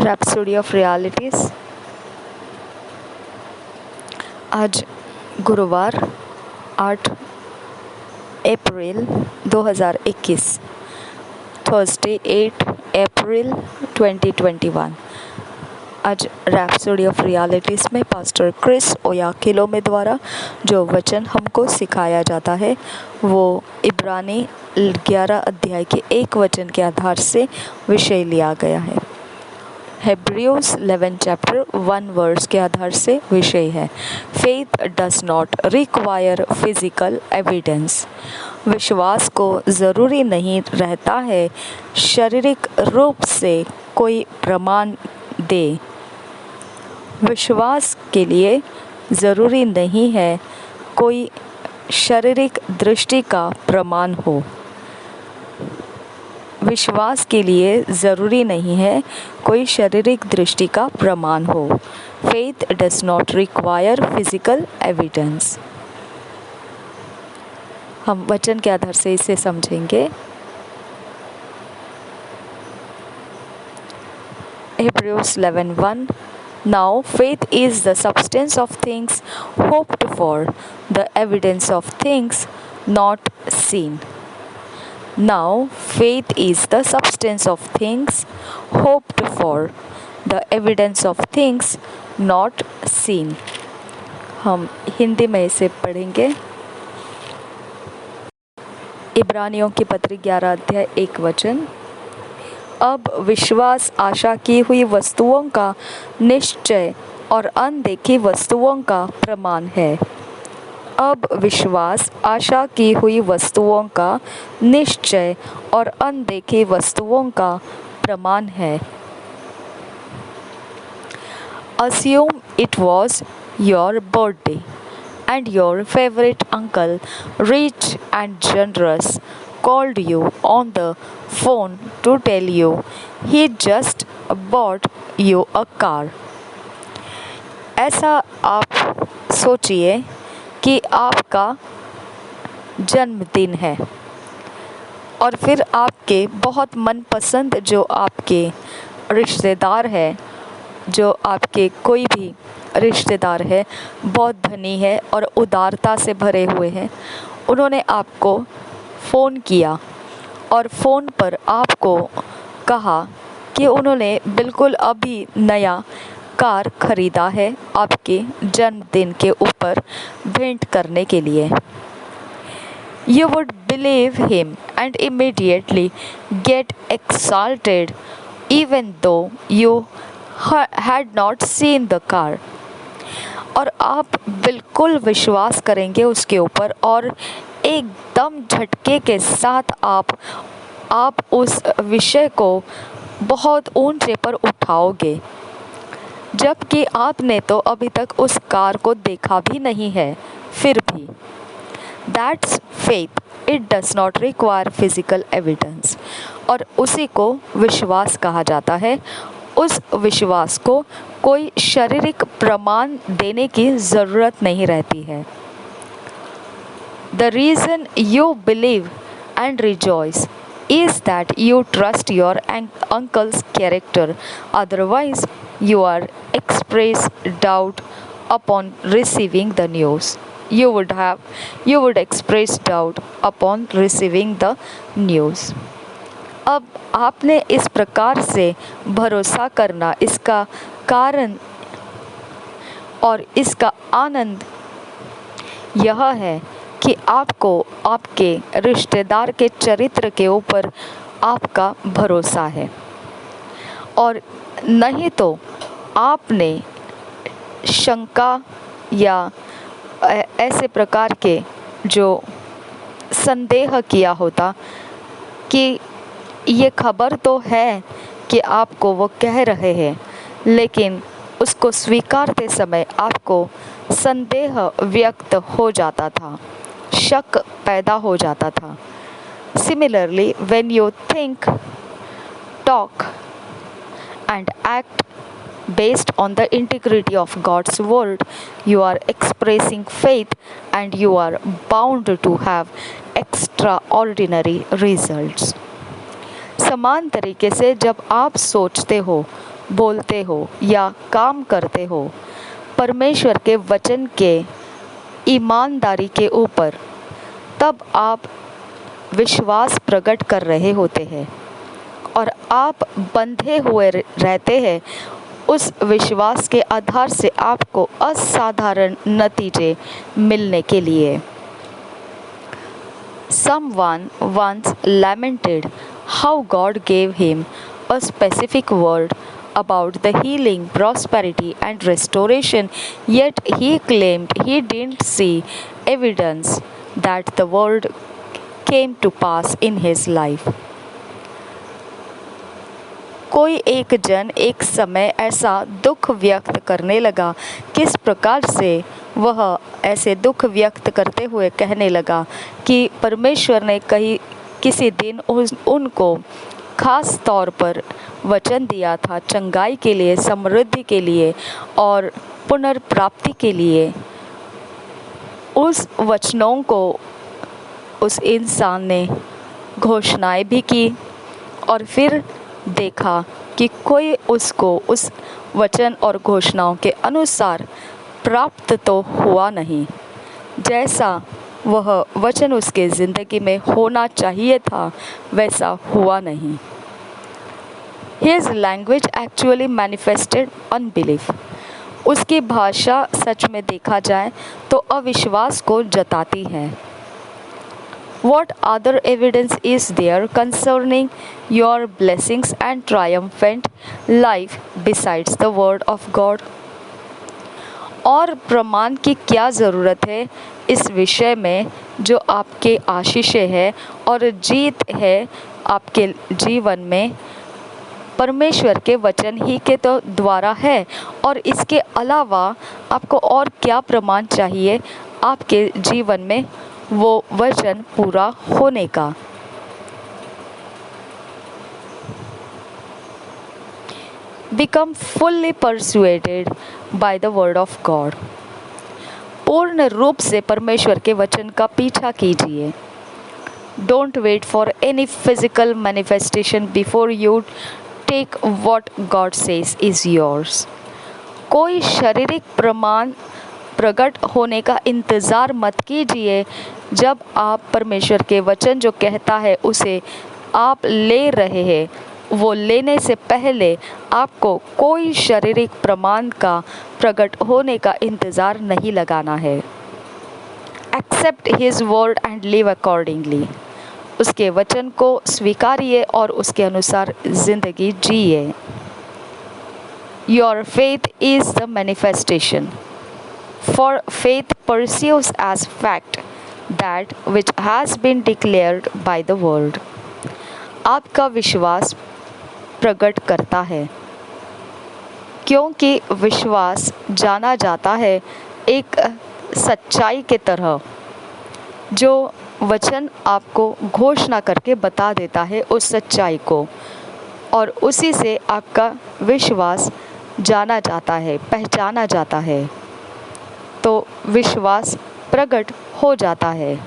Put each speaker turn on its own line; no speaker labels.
Rhapsody of realities. आज गुरुवार 8 अप्रैल 2021, Thursday 8 अप्रैल 2021। आज रैप्सोडी ऑफ रियलिटीज़ में पास्टर क्रिस ओयाखिलोमे द्वारा जो वचन हमको सिखाया जाता है वो इब्रानी 11 अध्याय के 1 वचन के आधार से विषय लिया गया है। हेब्रियोस 11 चैप्टर 1 वर्स के आधार से विषय है faith does not require physical evidence. विश्वास को ज़रूरी नहीं रहता है शारीरिक रूप से कोई प्रमाण दे। विश्वास के लिए ज़रूरी नहीं है कोई शारीरिक दृष्टि का प्रमाण हो। विश्वास के लिए ज़रूरी नहीं है कोई शारीरिक दृष्टि का प्रमाण हो। Faith does not require physical evidence. हम वचन के आधार से इसे समझेंगे। Hebrews 11:1 Now faith is the substance of things hoped for, the evidence of things not seen. Now faith is the substance of things hoped for, the evidence of things not seen. हम हिंदी में इसे पढ़ेंगे। इब्रानियों की पत्री 11 अध्याय 1 वचन। अब विश्वास आशा की हुई वस्तुओं का निश्चय और अनदेखी वस्तुओं का प्रमाण है। अब विश्वास आशा की हुई वस्तुओं का निश्चय और अनदेखी वस्तुओं का प्रमाण है। Assume it was your birthday and your favorite uncle, rich and generous, called you on the phone to tell you he just bought you a car. ऐसा आप सोचिए कि आपका जन्मदिन है और फिर आपके बहुत मनपसंद जो आपके रिश्तेदार है, जो आपके कोई भी रिश्तेदार है, बहुत धनी है और उदारता से भरे हुए हैं, उन्होंने आपको फ़ोन किया और फ़ोन पर आपको कहा कि उन्होंने बिल्कुल अभी नया कार ख़रीदा है आपके जन्मदिन के ऊपर भेंट करने के लिए। You would believe him and immediately get exalted even though you had not seen the car. और आप बिल्कुल विश्वास करेंगे उसके ऊपर और एकदम झटके के साथ आप उस विषय को बहुत ऊंचे पर उठाओगे, जबकि आपने तो अभी तक उस कार को देखा भी नहीं है। फिर भी That's faith. It does not require physical evidence. और उसी को विश्वास कहा जाता है। उस विश्वास को कोई शारीरिक प्रमाण देने की ज़रूरत नहीं रहती है। The reason you believe and rejoice is that you trust your uncle's character. Otherwise, you are express doubt upon receiving the news. You would express doubt upon receiving the news. अब आपने इस प्रकार से भरोसा करना, इसका कारण और इसका आनंद यह है कि आपको आपके रिश्तेदार के चरित्र के ऊपर आपका भरोसा है, और नहीं तो आपने शंका या ऐसे प्रकार के जो संदेह किया होता कि ये खबर तो है कि आपको वो कह रहे हैं, लेकिन उसको स्वीकारते समय आपको संदेह व्यक्त हो जाता था, शक पैदा हो जाता था। Similarly, when you think, talk and act based on the integrity of God's word, you are expressing faith and you are bound to have extraordinary results. समान तरीके से जब आप सोचते हो बोलते हो या काम करते हो परमेश्वर के वचन के ईमानदारी के ऊपर, तब आप विश्वास प्रकट कर रहे होते हैं और आप बंधे हुए रहते हैं उस विश्वास के आधार से आपको असाधारण नतीजे मिलने के लिए। Someone once lamented how God gave him a specific word about the healing, prosperity, and restoration, yet he claimed he didn't see evidence that the word came to pass in his life. कोई एक जन एक समय ऐसा दुख व्यक्त करने लगा, किस प्रकार से वह ऐसे दुख व्यक्त करते हुए कहने लगा कि परमेश्वर ने किसी दिन उनको खास तौर पर वचन दिया था चंगाई के लिए, समृद्धि के लिए और पुनर्प्राप्ति के लिए। उस वचनों को उस इंसान ने घोषणाएं भी की और फिर देखा कि कोई उसको उस वचन और घोषणाओं के अनुसार प्राप्त तो हुआ नहीं, जैसा वह वचन उसके ज़िंदगी में होना चाहिए था वैसा हुआ नहीं। His language actually manifested unbelief. उसकी भाषा सच में देखा जाए तो अविश्वास को जताती है। What other evidence is there concerning your blessings and triumphant life besides the word of God? और प्रमाण की क्या ज़रूरत है इस विषय में जो आपके आशीषें है और जीत है आपके जीवन में परमेश्वर के वचन ही के तो द्वारा है, और इसके अलावा आपको और क्या प्रमाण चाहिए आपके जीवन में वो वचन पूरा होने का। Become fully persuaded by the word of God. पूर्ण रूप से परमेश्वर के वचन का पीछा कीजिए। Don't wait for any physical manifestation before you take what God says is yours. कोई शारीरिक प्रमाण प्रकट होने का इंतज़ार मत कीजिए। जब आप परमेश्वर के वचन जो कहता है उसे आप ले रहे हैं, वो लेने से पहले आपको कोई शारीरिक प्रमाण का प्रकट होने का इंतज़ार नहीं लगाना है। Accept his word and live accordingly. उसके वचन को स्वीकारिए और उसके अनुसार ज़िंदगी जिए। Your faith is the manifestation. For faith pursues as fact that which has been declared by the word. आपका विश्वास प्रकट करता है, क्योंकि विश्वास जाना जाता है एक सच्चाई के तरह जो वचन आपको घोषणा करके बता देता है उस सच्चाई को, और उसी से आपका विश्वास जाना जाता है, पहचाना जाता है, तो विश्वास प्रकट हो जाता है।